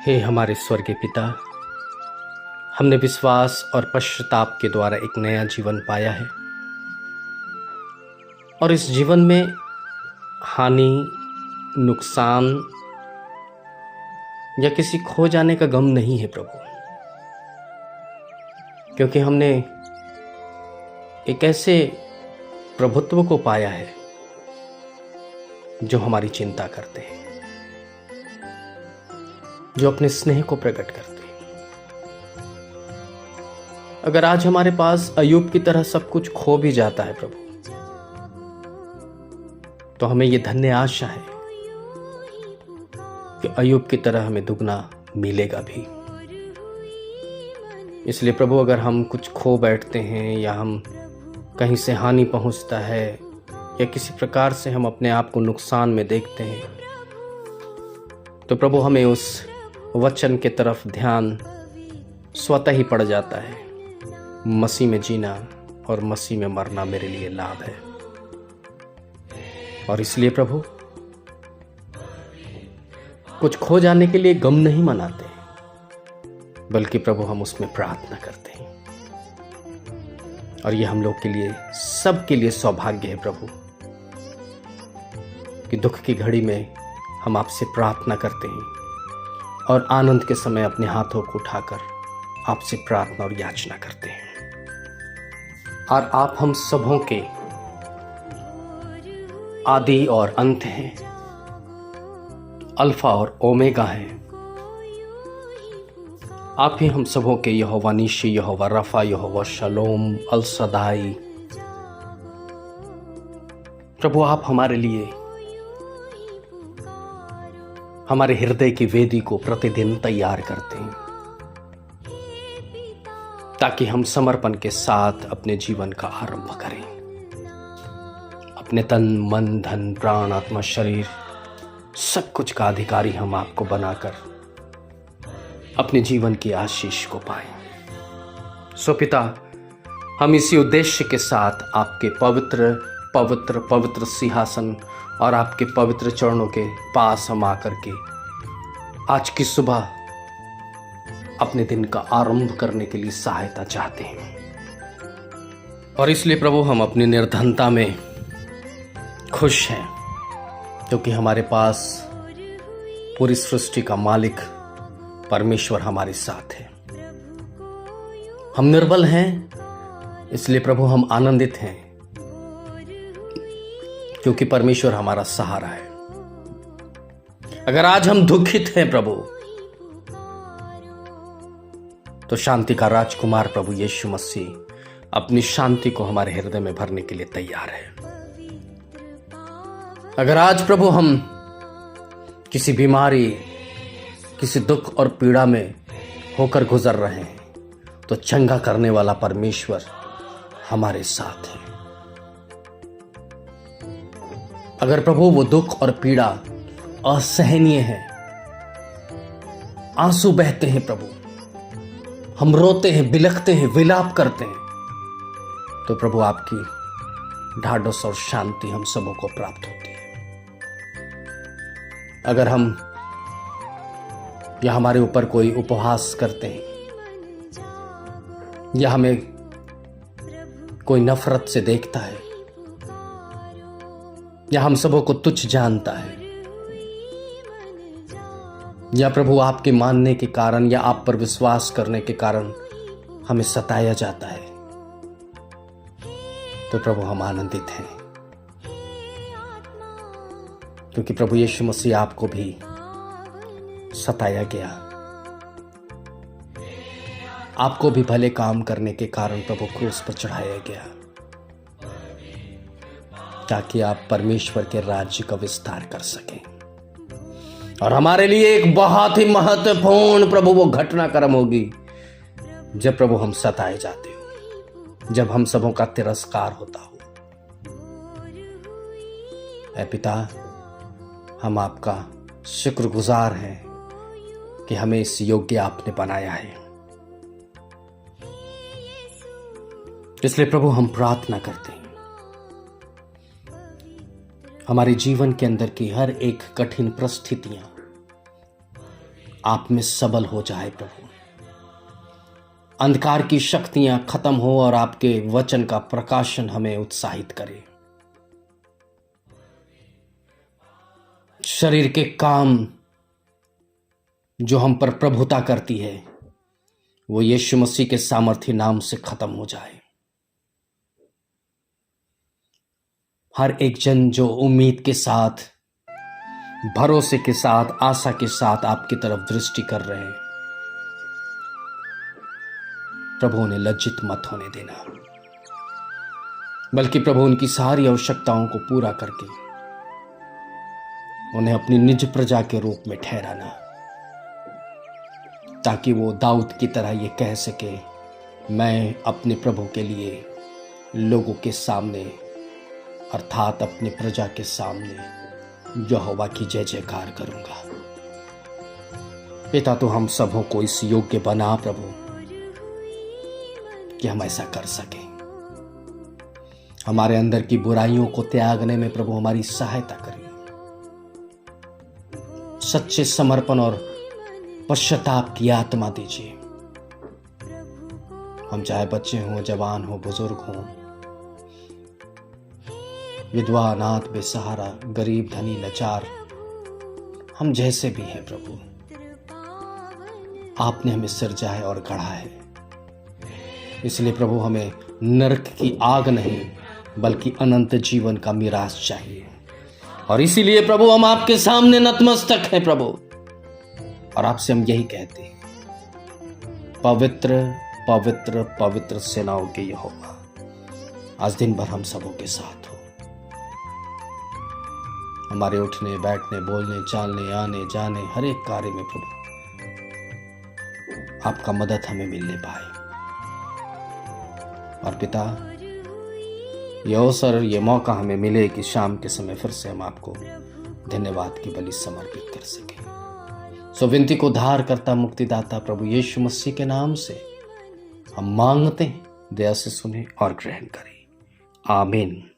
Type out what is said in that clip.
हे हमारे स्वर्गीय पिता, हमने विश्वास और पश्चाताप के द्वारा एक नया जीवन पाया है और इस जीवन में हानि, नुकसान या किसी खो जाने का गम नहीं है प्रभु, क्योंकि हमने एक ऐसे प्रभुत्व को पाया है जो हमारी चिंता करते हैं, जो अपने स्नेह को प्रकट करते हैं। अगर आज हमारे पास अय्यूब की तरह सब कुछ खो भी जाता है प्रभु, तो हमें यह धन्य आशा है कि अय्यूब की तरह हमें दुगना मिलेगा भी। इसलिए प्रभु, अगर हम कुछ खो बैठते हैं या हम कहीं से हानि पहुंचता है या किसी प्रकार से हम अपने आप को नुकसान में देखते हैं, तो प्रभु हमें उस वचन के तरफ ध्यान स्वतः ही पड़ जाता है। मसीह में जीना और मसीह में मरना मेरे लिए लाभ है। और इसलिए प्रभु, कुछ खो जाने के लिए गम नहीं मनाते, बल्कि प्रभु हम उसमें प्रार्थना करते हैं। और ये हम लोग के लिए, सबके लिए सौभाग्य है प्रभु, कि दुख की घड़ी में हम आपसे प्रार्थना करते हैं और आनंद के समय अपने हाथों को उठाकर आपसे प्रार्थना और याचना करते हैं। और आप हम सबों के आदि और अंत हैं, अल्फा और ओमेगा हैं। आप ही हम सबों के यहोवा नीशी, यहोवा रफा, यहोवा शलोम, अल सदाई। प्रभु, आप हमारे लिए हमारे हृदय की वेदी को प्रतिदिन तैयार करते हैं, ताकि हम समर्पण के साथ अपने जीवन का आरंभ करें। अपने तन, मन, धन, प्राण, आत्मा, शरीर, सब कुछ का अधिकारी हम आपको बनाकर अपने जीवन की आशीष को पाएं। सो पिता, हम इसी उद्देश्य के साथ आपके पवित्र पवित्र पवित्र सिंहासन और आपके पवित्र चरणों के पास हम आकर के आज की सुबह अपने दिन का आरंभ करने के लिए सहायता चाहते हैं। और इसलिए प्रभु, हम अपनी निर्धनता में खुश हैं, क्योंकि हमारे पास पूरी सृष्टि का मालिक परमेश्वर हमारे साथ है। हम निर्बल हैं, इसलिए प्रभु हम आनंदित हैं, क्योंकि परमेश्वर हमारा सहारा है। अगर आज हम दुखित हैं प्रभु, तो शांति का राजकुमार प्रभु यीशु मसीह अपनी शांति को हमारे हृदय में भरने के लिए तैयार है। अगर आज प्रभु हम किसी बीमारी, किसी दुख और पीड़ा में होकर गुजर रहे हैं, तो चंगा करने वाला परमेश्वर हमारे साथ है। अगर प्रभु वो दुख और पीड़ा असहनीय है, आंसू बहते हैं प्रभु, हम रोते हैं, बिलखते हैं, विलाप करते हैं, तो प्रभु आपकी ढाढ़स और शांति हम सबों को प्राप्त होती है। अगर हम या हमारे ऊपर कोई उपहास करते हैं या हमें कोई नफरत से देखता है या हम सबों को तुच्छ जानता है, या प्रभु आपके मानने के कारण या आप पर विश्वास करने के कारण हमें सताया जाता है, तो प्रभु हम आनंदित हैं, क्योंकि प्रभु यीशु मसीह आपको भी सताया गया, आपको भी भले काम करने के कारण प्रभु क्रूस पर चढ़ाया गया, ताकि आप परमेश्वर के राज्य का विस्तार कर सकें। और हमारे लिए एक बहुत ही महत्वपूर्ण प्रभु वो घटनाक्रम होगी जब प्रभु हम सताए जाते हो, जब हम सबों का तिरस्कार होता हो। ऐ पिता, हम आपका शुक्रगुजार हैं कि हमें इस योग्य आपने बनाया है। इसलिए प्रभु हम प्रार्थना करते हैं, हमारे जीवन के अंदर की हर एक कठिन परिस्थितियां आप में सबल हो जाए प्रभु। अंधकार की शक्तियां खत्म हो और आपके वचन का प्रकाशन हमें उत्साहित करे। शरीर के काम जो हम पर प्रभुता करती है वो यीशु मसीह के सामर्थी नाम से खत्म हो जाए। हर एक जन जो उम्मीद के साथ, भरोसे के साथ, आशा के साथ आपकी तरफ दृष्टि कर रहे हैं, प्रभु उन्हें लज्जित मत होने देना, बल्कि प्रभु उनकी सारी आवश्यकताओं को पूरा करके उन्हें अपनी निज प्रजा के रूप में ठहराना, ताकि वो दाऊद की तरह ये कह सके, मैं अपने प्रभु के लिए लोगों के सामने अर्थात अपने प्रजा के सामने यहोवा की जय जयकार करूंगा। पिता तो हम सबों को इस योग्य बना प्रभु कि हम ऐसा कर सकें। हमारे अंदर की बुराइयों को त्यागने में प्रभु हमारी सहायता करिए। सच्चे समर्पण और पश्चाताप की आत्मा दीजिए। हम चाहे बच्चे हों, जवान हो, बुजुर्ग हों, विधवा, अनाथ, बेसहारा, गरीब, धनी, लाचार, हम जैसे भी हैं प्रभु, आपने हमें सिरजा है और गढ़ा है। इसलिए प्रभु हमें नरक की आग नहीं बल्कि अनंत जीवन का मिरास चाहिए। और इसीलिए प्रभु हम आपके सामने नतमस्तक हैं प्रभु, और आपसे हम यही कहते हैं, पवित्र पवित्र पवित्र सेनाओं के यहोवा आज दिन भर हम सबों के साथ हो। हमारे उठने, बैठने, बोलने, चालने, आने जाने हर एक कार्य में प्रभु आपका मदद हमें मिलने पाए। और पिता, यह अवसर, यह मौका हमें मिले कि शाम के समय फिर से हम आपको धन्यवाद की बलि समर्पित कर सकें। सो विनती को उद्धार करता मुक्तिदाता प्रभु यीशु मसीह के नाम से हम मांगते हैं, दया से सुने और ग्रहण करें। आमीन।